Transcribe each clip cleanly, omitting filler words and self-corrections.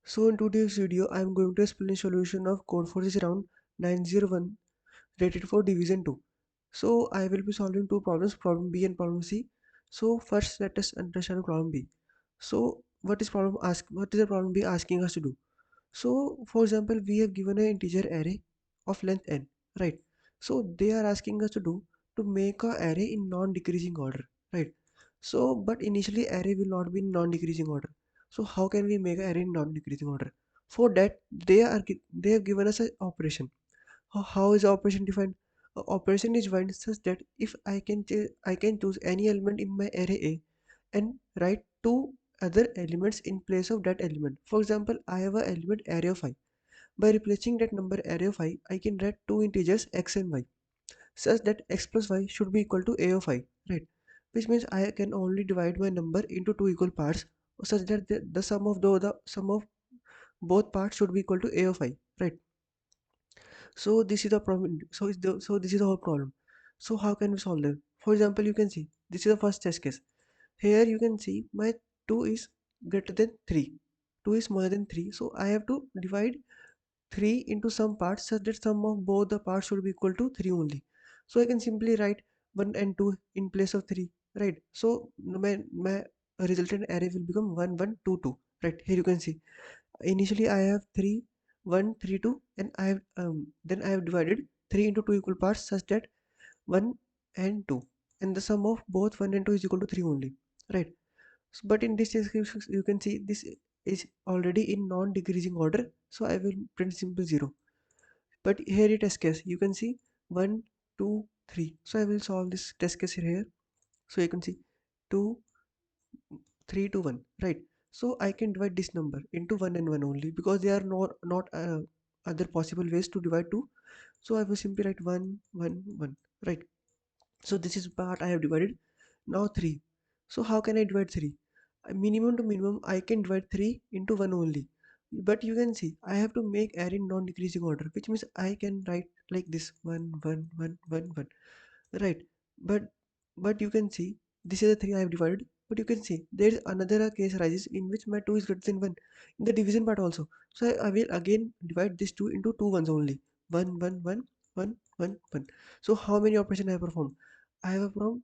So in today's video, I am going to explain solution of Codeforces round 901 rated for division 2. So I will be solving two problems, problem B and problem C. So first let us understand problem B. So what is the problem B asking us to do? So for example, we have given an integer array of length n, right? So they are asking us to make a array in non-decreasing order, right? So but initially array will not be in non-decreasing order. So how can we make an array in non-decreasing order? For that they have given us an operation. How is the operation defined? Operation is defined such that if I can choose any element in my array A and write two other elements in place of that element. For example, I have an element array of I. By replacing that number array of I, I can write two integers x and y such that x plus y should be equal to a of I, right? Which means I can only divide my number into two equal parts such that the sum of both parts should be equal to a of I, right? So this is the problem. So this is the whole problem. So how can we solve them? For example, you can see this is the first test case. Here you can see my 2 is greater than 3. 2 is smaller than 3. So I have to divide 3 into some parts such that sum of both the parts should be equal to 3 only. So I can simply write 1 and 2 in place of 3, right? So my resultant array will become 1 1 2 2, right? Here you can see initially I have 3 1 3 2, and then I have divided 3 into 2 equal parts such that 1 and 2, and the sum of both 1 and 2 is equal to 3 only, right? But in this case you can see this is already in non-decreasing order, so I will print simple 0. But here it test case, you can see 1 2 3. So I will solve this test case here. So you can see 2 3 to 1, right? So I can divide this number into 1 and 1 only because there are not other possible ways to divide 2. So I will simply write 1 1 1, right? So this is part I have divided. Now 3. So how can I divide 3? Minimum to minimum I can divide 3 into 1 only. But you can see I have to make array in non-decreasing order, which means I can write like this 1 1 1 1 1, right? But but you can see this is the 3 I have divided. But you can see there is another case arises in which my 2 is greater than 1 in the division part also. So I will again divide this 2 into two ones only. 1 1 1 1 1 1. So how many operations I have performed? I have performed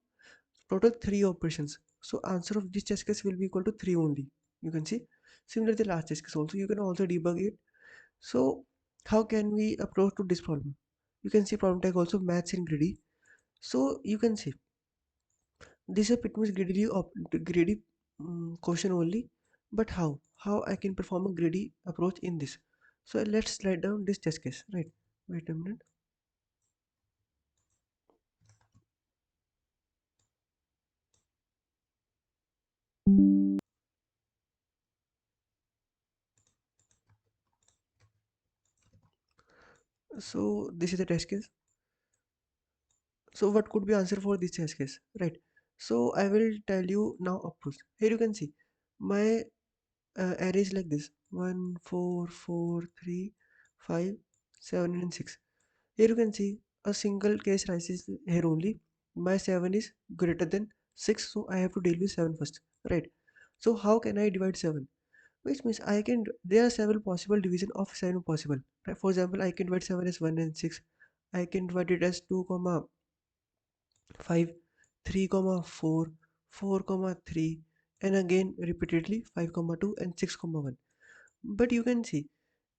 total 3 operations. So answer of this test case will be equal to 3 only. You can see. Similar to the last test case also, you can also debug it. So how can we approach to this problem? You can see problem tag also maths and greedy. So you can see this is a pretty much greedy question only. But how I can perform a greedy approach in this? So let's write down this test case, right? Wait a minute. So this is the test case. So what could be answer for this test case, right? So I will tell you now approach. Here you can see my array is like this: 1 4 4 3 5 7 and 6. Here you can see a single case rises here only. My 7 is greater than 6, so I have to deal with 7 first, right? So how can I divide 7? Which means I can, there are several possible division of 7 possible, right? For example, I can divide 7 as 1 and 6. I can divide it as 2 comma 5, 3 comma 4, 4 comma 3, and again repeatedly 5 comma 2 and 6 comma 1. But you can see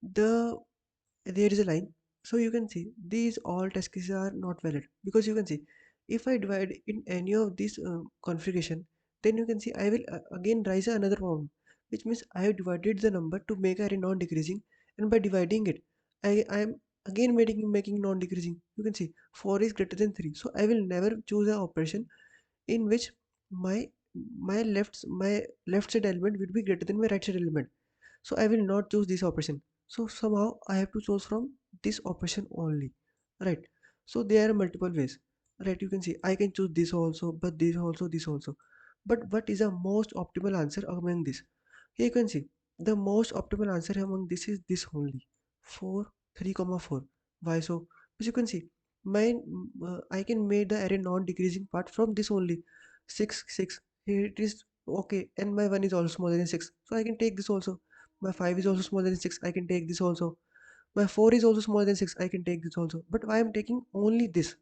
the there is a line. So you can see these all test cases are not valid because you can see if I divide in any of these configuration, then you can see I will again raise another problem, which means I have divided the number to make array non-decreasing, and by dividing it I am again making non-decreasing. You can see 4 is greater than 3, so I will never choose an operation in which my my left side element will be greater than my right side element. So I will not choose this operation. So somehow I have to choose from this operation only, right? So there are multiple ways, right? You can see I can choose this also, but this also, this also. But what is the most optimal answer among this? Here you can see the most optimal answer among this is this only, 4 3 comma 4. Why so? Because you can see my I can make the array non-decreasing part from this only. 6 6, here it is, okay, and my 1 is also smaller than 6, so I can take this also. My 5 is also smaller than 6, I can take this also. My 4 is also smaller than 6, I can take this also. But I am taking only this.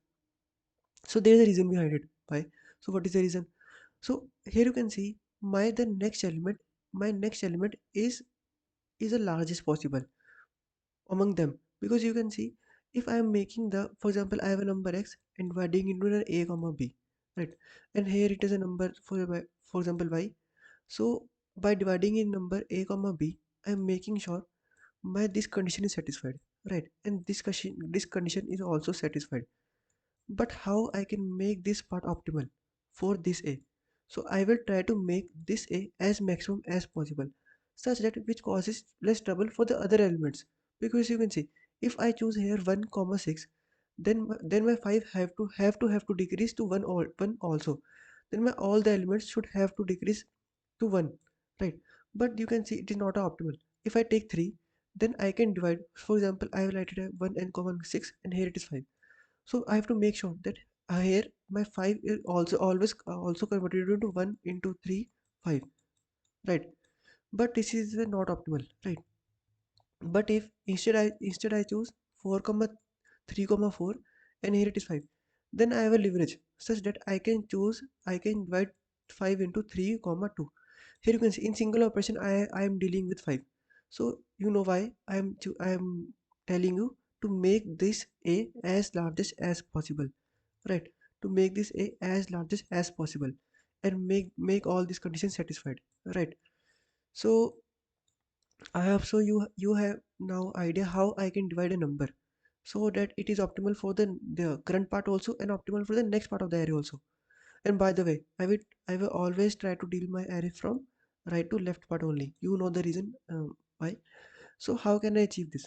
So there is a reason behind it. Why? So what is the reason? So here you can see my next element is the largest possible among them, because you can see, if I am making the, for example, I have a number x and dividing into an a comma b, right? And here it is a number for example y. So by dividing in number a comma b, I am making sure my this condition is satisfied, right? And this condition is also satisfied. But how I can make this part optimal for this A? So I will try to make this A as maximum as possible, such that which causes less trouble for the other elements. Because you can see, if I choose here 1 comma 6, then my 5 have to decrease to 1 also. Then my all the elements should have to decrease to 1, right? But you can see it is not optimal. If I take 3, then I can divide. For example, I will write it as 1 and comma 6, and here it is 5. So I have to make sure that here my 5 is also always also converted into 1 into 3 5, right? But this is not optimal, right? But if instead I choose 4 comma 3 comma 4, and here it is 5, then I have a leverage such that I can divide 5 into 3 comma 2. Here you can see, in single operation I am dealing with 5. So you know why I am telling you to make this a as largest as possible, right? To make this a as largest as possible, and make all these conditions satisfied, right? So I hope so you have now idea how I can divide a number so that it is optimal for the current part also, and optimal for the next part of the array also. And by the way, I will always try to deal my array from right to left part only. You know the reason why. So how can I achieve this?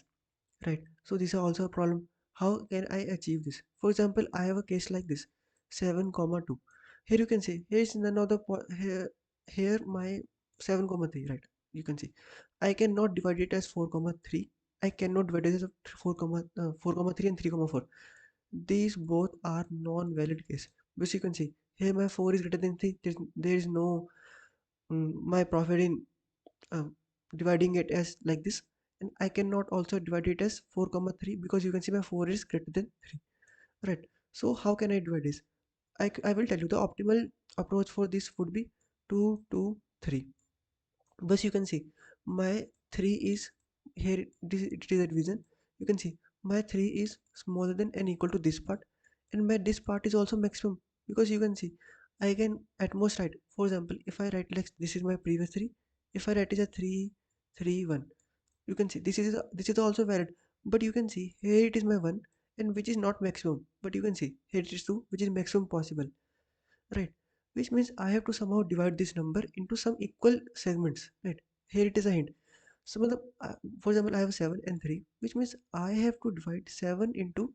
Right. So this is also a problem. How can I achieve this? For example, I have a case like this, 7 comma 2. Here you can see, here is none of the here my 7 comma 3, right? You can see I cannot divide it as 4 comma 3. I cannot divide it as 4 comma 3 and 3 comma 4. These both are non-valid case. Which you can see here my 4 is greater than 3. There is no my profit in um, dividing it as like this. And I cannot also divide it as 4 comma 3, because you can see my 4 is greater than 3, right? So how can I divide this? I will tell you the optimal approach for this would be 2 2 3. But you can see my 3 is here, it is a division. You can see my 3 is smaller than and equal to this part, and my this part is also maximum, because you can see I can at most write, for example, if I write like this is my previous 3, if I write is a 3 3 1, you can see this is also valid. But you can see here it is my 1, and which is not maximum, but you can see here it is 2, which is maximum possible, right? Which means I have to somehow divide this number into some equal segments, right? Here it is a hint. Some of the for example, I have 7 and 3, which means I have to divide 7 into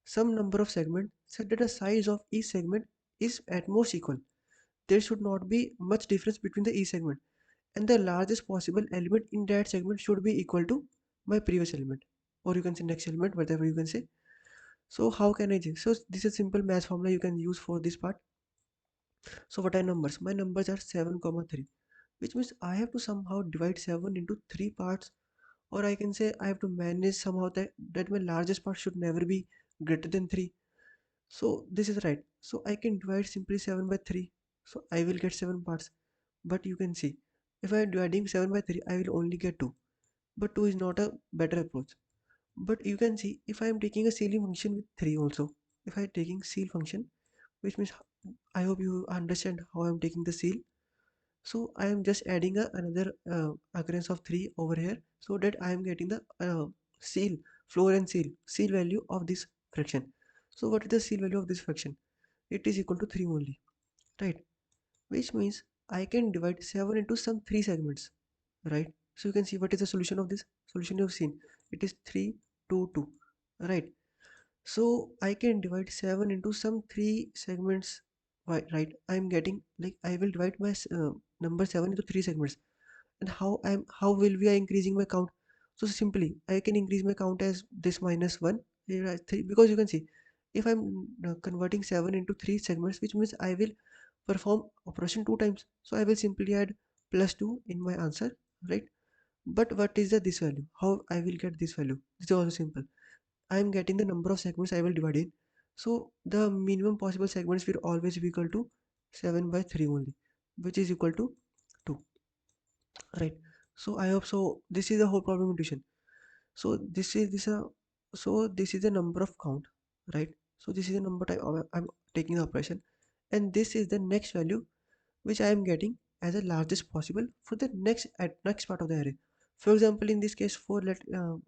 some number of segments such that the size of each segment is at most equal. There should not be much difference between the each segment, and the largest possible element in that segment should be equal to my previous element, or you can say next element, whatever you can say. So how can I do? So this is a simple math formula you can use for this part. So what are numbers? My numbers are 7 comma 3, which means I have to somehow divide 7 into 3 parts, or I can say I have to manage somehow that my largest part should never be greater than 3. So this is right. So I can divide simply 7 by 3. So I will get 7 parts. But you can see, if I am dividing 7 by 3, I will only get 2. But 2 is not a better approach. But you can see, if I am taking a ceiling function with 3 also, if I am taking ceil function, which means, I hope you understand how I am taking the ceil. So I am just adding another occurrence of 3 over here, so that I am getting the ceil, floor and ceil value of this fraction. So what is the ceil value of this fraction? It is equal to 3 only, right? Which means I can divide 7 into some 3 segments, right? So you can see what is the solution of this. Solution you have seen, it is 3 2 2, right? So I can divide 7 into some 3 segments, right? I'm getting, like, I will divide my number 7 into 3 segments. And how will we are increasing my count? So simply I can increase my count as this minus 1 here as 3, because you can see, if I'm converting 7 into 3 segments, which means I will perform operation 2 times. So I will simply add plus 2 in my answer, right? But what is the this value? How I will get this value? This is also simple. I am getting the number of segments I will divide in. So the minimum possible segments will always be equal to 7 by 3 only, which is equal to 2, right? So I hope so. This is the whole problem intuition. So this is the number of count, right? So this is the number type I'm taking the operation, and this is the next value which I am getting as the largest possible for the next part of the array. For example, in this case, for let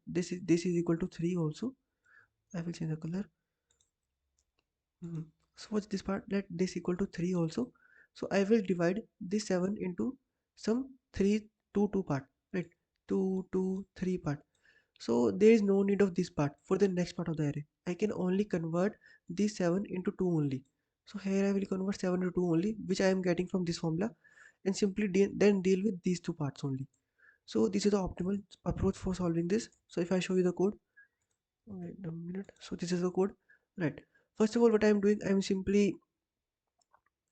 this is equal to 3 also. I will change the color. Mhm. So what's this part? Let this equal to 3 also. So I will divide this 7 into some 3 2 part, right? 2 2 3 part. So there is no need of this part for the next part of the array. I can only convert this 7 into 2 only. So here I will convert 7 to 2 only, which I am getting from this formula, and simply then deal with these two parts only. So this is the optimal approach for solving this. So if I show you the code, wait a minute. So this is the code, right? First of all, what I am doing,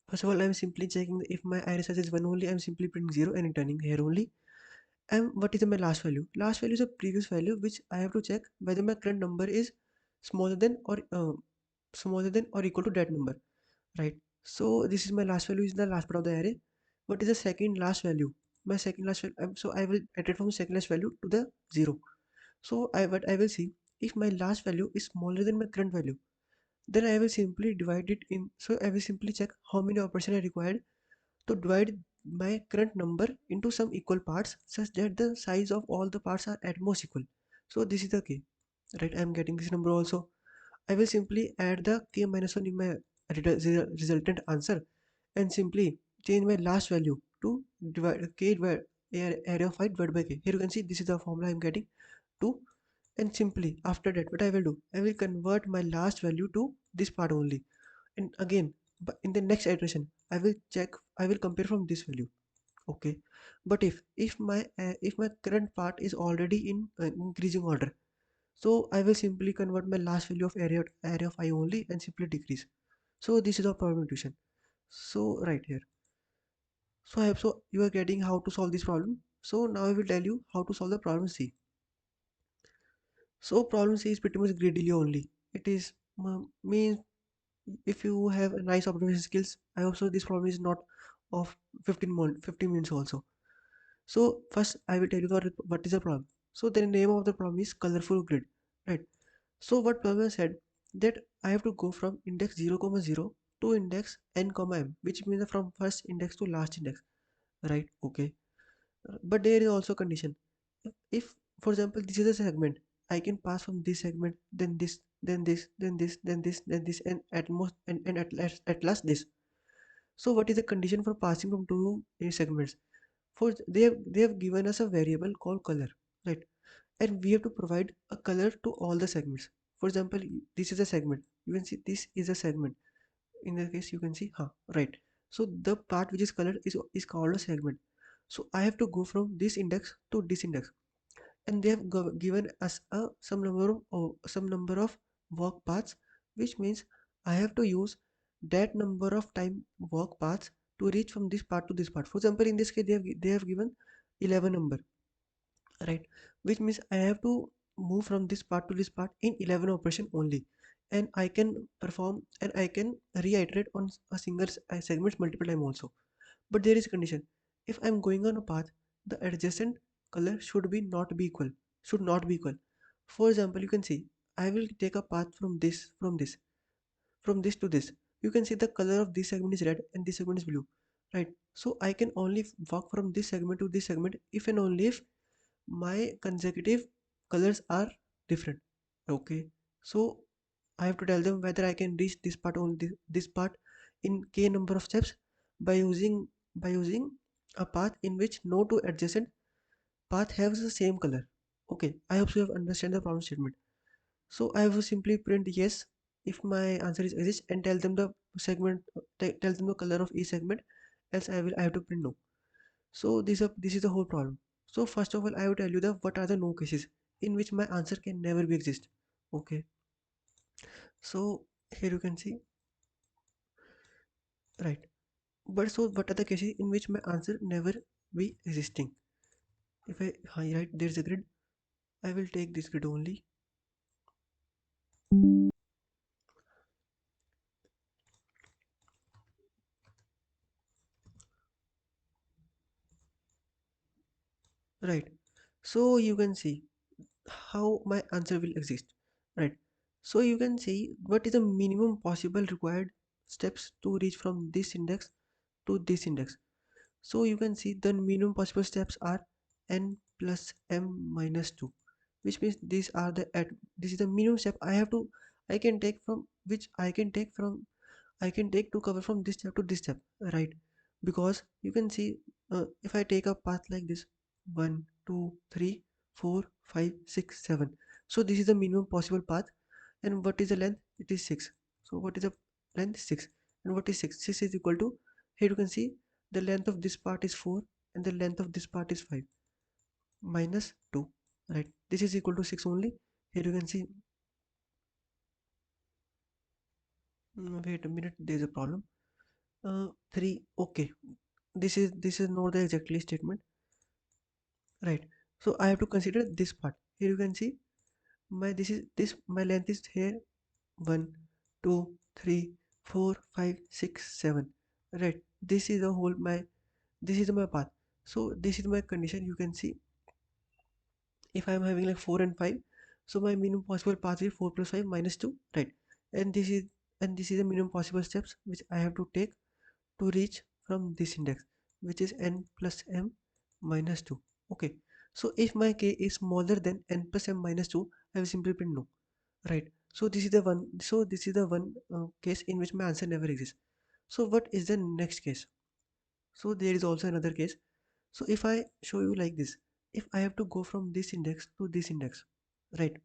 first of all, I am simply checking if my array size is 1 only. I am simply printing 0 and returning here only. And what is my last value? Last value is a previous value which I have to check whether my current number is smaller than or equal to that number, right? So this is my last value is the last part of the array. What is the second last value? My second last value. So I will iterate from second last value to the 0. So what I will see, if my last value is smaller than my current value, then I will simply divide it in. So I will simply check how many operations are required to divide my current number into some equal parts such that the size of all the parts are at most equal. So this is the key, right? I am getting this number also. I will simply add the k minus 1 in my resultant answer and simply change my last value to divide k divide area of I divided by k. Here you can see this is the formula I am getting 2, and simply after that what I will do, I will convert my last value to this part only, and again, but in the next iteration I will compare from this value. Okay, but if my current part is already in increasing order, so I will simply convert my last value of area of I only and simply decrease. So this is our problem intuition. So right here, so I hope so you are getting how to solve this problem. So now I will tell you how to solve the problem C. So problem C is pretty much greedily only. It is means if you have a nice observation skills, I also this problem is not of 15 minutes also. So first I will tell you what is the problem. So the name of the problem is colorful grid, right? So what problem said that I have to go from index 0 comma 0 to index n comma m, which means from first index to last index, right? Okay. But there is also condition. If for example this is a segment, I can pass from this segment, then this, then this, then this, then this, then this, and at most and at last this. So what is the condition for passing from two segments? For they have given us a variable called color, right? And we have to provide a color to all the segments. For example, this is a segment. You can see this is a segment. In this case, you can see, right. So the part which is colored is called a segment. So I have to go from this index to this index, and they have given us some number of walk paths, which means I have to use that number of time walk paths to reach from this part to this part. For example, in this case they have given 11 number, right? Which means I have to move from this part to this part in 11 operation only, and I can perform and I can reiterate on a single segment multiple time also. But there is a condition. If I'm going on a path, the adjacent color should not be equal. For example, you can see I will take a path from this to this. You can see the color of this segment is red and this segment is blue, right? So I can only walk from this segment to this segment if and only if my consecutive colors are different. Okay, so I have to tell them whether I can reach this part only this part in k number of steps by using a path in which no two adjacent path has the same color. Okay, I hope you have understand the problem statement. So I will simply print yes if my answer is exist and tell them the tell them the color of each segment, else I have to print no. So this is the whole problem. So first of all, I will tell you the what are the no cases in which my answer can never be exist. Okay. So here you can see, right. But so what are the cases in which my answer never be existing? If I highlight, there's a grid. I will take this grid only. Right. So you can see how my answer will exist. Right. So you can see what is the minimum possible required steps to reach from this index to this index. So you can see the minimum possible steps are n plus m minus 2, which means these are the at this is the minimum step I can take from which I can take to cover from this step to this step, right? Because you can see, if I take a path like this, 1, 2, 3, 4, 5, 6, 7. So this is the minimum possible path. And what is the length? It is 6. So what is the length? 6. And what is 6? 6 is equal to, here you can see the length of this part is 4 and the length of this part is 5 minus 2, right? This is equal to 6 only. Here you can see, wait a minute, there is a problem. 3, okay. This is not the exactly statement, right? So I have to consider this part. Here you can see my length is here 1, 2, 3, 4, 5, 6, 7, right? This is the whole my this is my path. So this is my condition. You can see if I am having like 4 and 5, so my minimum possible path is 4 plus 5 minus 2, right? And this is the minimum possible steps which I have to take to reach from this index, which is n plus m minus 2. Okay, so if my k is smaller than n plus m minus 2, I will simply print no, right? So this is the one case in which my answer never exists. So what is the next case? So there is also another case. So if I show you like this, if I have to go from this index to this index, right?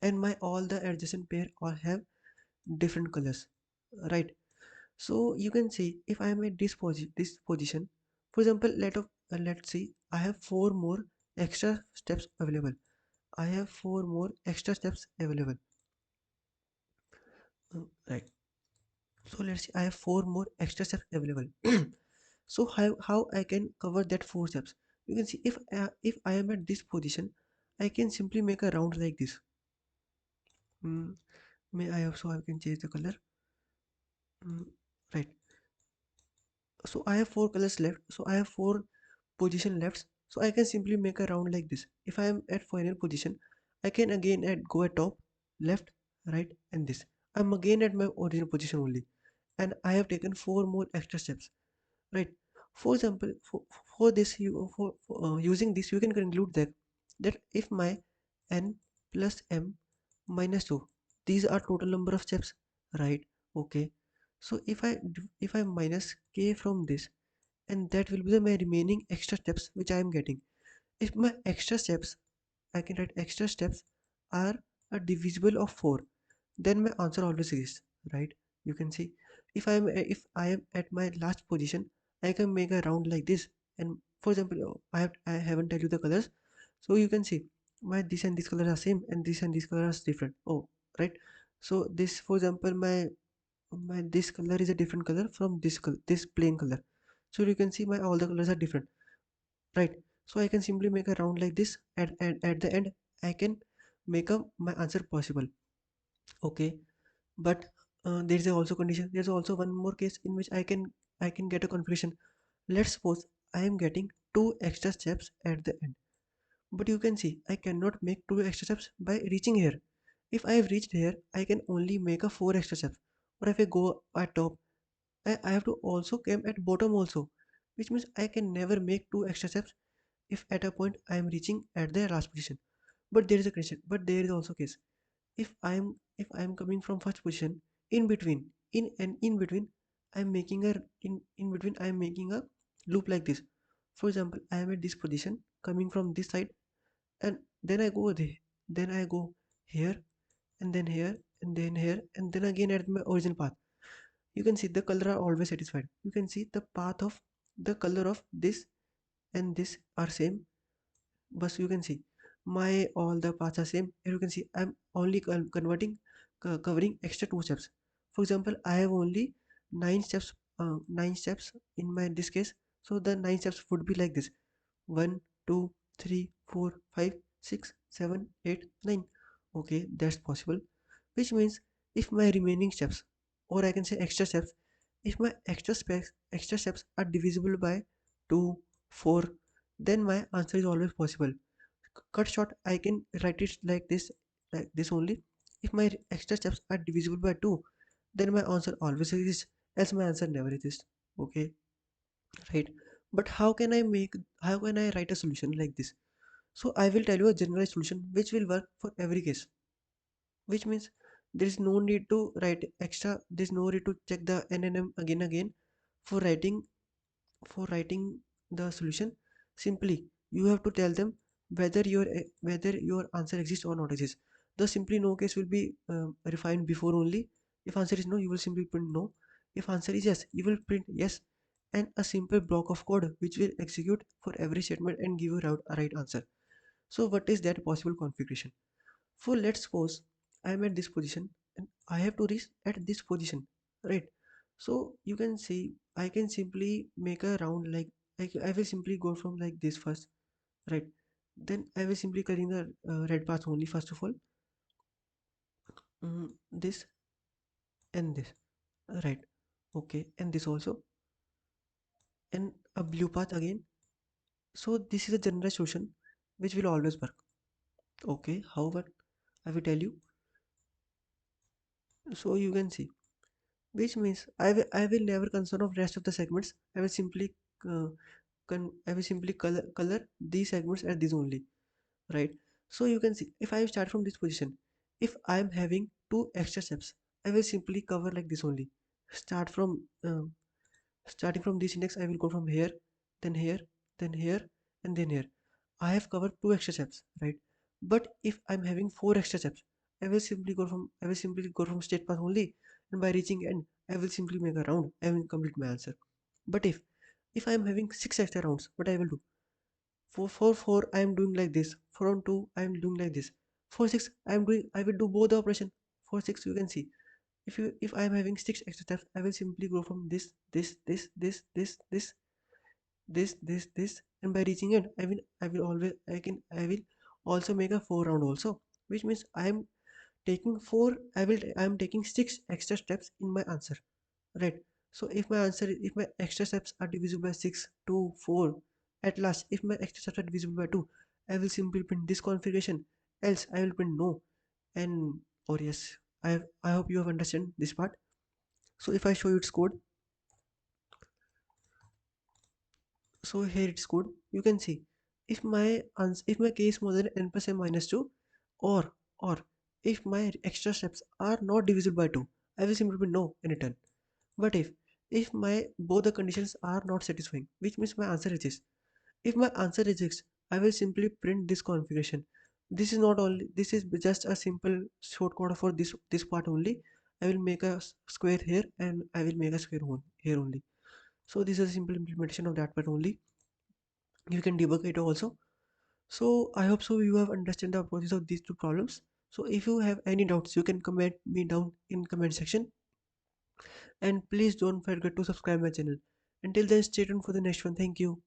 And my all the adjacent pair all have different colors, right? So you can see if I am at this position, for example, let's see, I have four more extra steps available. I have four more extra steps available. Right. So let's see, I have four more extra steps available. So how I can cover that four steps? You can see if I am at this position, I can simply make a round like this. Mm, may I also I can change the color. Mm, right. So I have four colors left. So I have four position left. So I can simply make a round like this. If I am at final position, I can again go at top, left, right, and this. I'm again at my original position only, and I have taken four more extra steps, right? For example, for this you for using this, you can conclude that if my n plus m minus 2, these are total number of steps, right? Okay, so if I minus k from this, and that will be my remaining extra steps which I am getting. If my extra steps, I can write extra steps are a divisible of 4, then my answer always is right. You can see if I am at my last position, I can make a round like this. And for example, I haven't tell you the colors, so you can see my this and this color are same and this and this color is different. Oh, right. So this, for example, my this color is a different color from this plain color. So you can see my all the colors are different, right? So I can simply make a round like this, and at the end I can make a my answer possible. Okay, but there is also condition. There's also one more case in which I can get a configuration. Let's suppose I am getting two extra steps at the end, but you can see I cannot make two extra steps by reaching here. If I have reached here, I can only make a four extra steps. Or if I go at top, I have to also come at bottom also, which means I can never make two extra steps if at a point I am reaching at the last position. But there is a condition. But there is also case. If I am coming from first position, in between I'm making a in between I'm making a loop like this. For example, I am at this position coming from this side, and then I go there, then I go here, and then here, and then here, and then again at my original path. You can see the color are always satisfied. You can see the path of the color of this and this are same, but you can see my all the paths are same. Here you can see I'm only converting covering extra two steps. For example, I have only nine steps in my this case. So the nine steps would be like this: 1, 2, 3, 4, 5, 6, 7, 8, 9. Okay, that's possible. Which means if my remaining steps, or I can say extra steps, if my extra steps are divisible by 2, 4, then my answer is always possible. Cut short, I can write it like this only. If my extra steps are divisible by 2, then my answer always exists, else my answer never exists. Okay, right? But how can I write a solution like this? So I will tell you a generalized solution which will work for every case, which means there is no need to write extra, there is no need to check the NNM again for writing for writing the solution. Simply you have to tell them whether your answer exists or not exists. The simply no case will be refined before only. If answer is no, you will simply print no. If answer is yes, you will print yes, and a simple block of code which will execute for every statement and give you a right answer. So what is that possible configuration? So let's suppose I am at this position and I have to reach at this position, right? So you can see I can simply make a round like I will simply go from like this first, right? Then I will simply cutting the red path only first of all, this and this, right? Okay, and this also, and a blue path again. So this is a general solution which will always work. Okay, however, I will tell you. So you can see, which means I will never concern of rest of the segments. I will simply uh, I will simply color these segments as these only, right? So you can see if I start from this position, if I am having two extra steps, I will simply cover like this only. Start from starting from this index, I will go from here, then here, then here, and then here. I have covered two extra steps, right? But if I'm having four extra steps, I will simply go from state path only, and by reaching end, I will simply make a round. I will complete my answer. But if I am having six extra rounds, what I will do? For four, I am doing like this. For on two, I am doing like this. For six, I will do both the operation. For six, you can see if I am having six extra steps, I will simply go from this, and by reaching it, I will also make a four round also, which means I am taking six extra steps in my answer, right? So if my extra steps are divisible by 6 to 4, at last if my extra steps are divisible by 2, I will simply print this configuration, else I will print no. And or yes, I hope you have understand this part. So if I show you its code, so here it's code. You can see if my case more than n plus m minus 2, or or if my extra steps are not divisible by 2, I will simply print no and return. But if my both the conditions are not satisfying, which means my answer rejects. If my answer rejects, I will simply print this configuration. This is just a simple shortcode for this part only. I will make a square here and I will make a square one here only. So this is a simple implementation of that part only. You can debug it also. So I hope so you have understand the process of these two problems. So if you have any doubts, you can comment me down in comment section, and please don't forget to subscribe my channel. Until then, stay tuned for the next one. Thank you.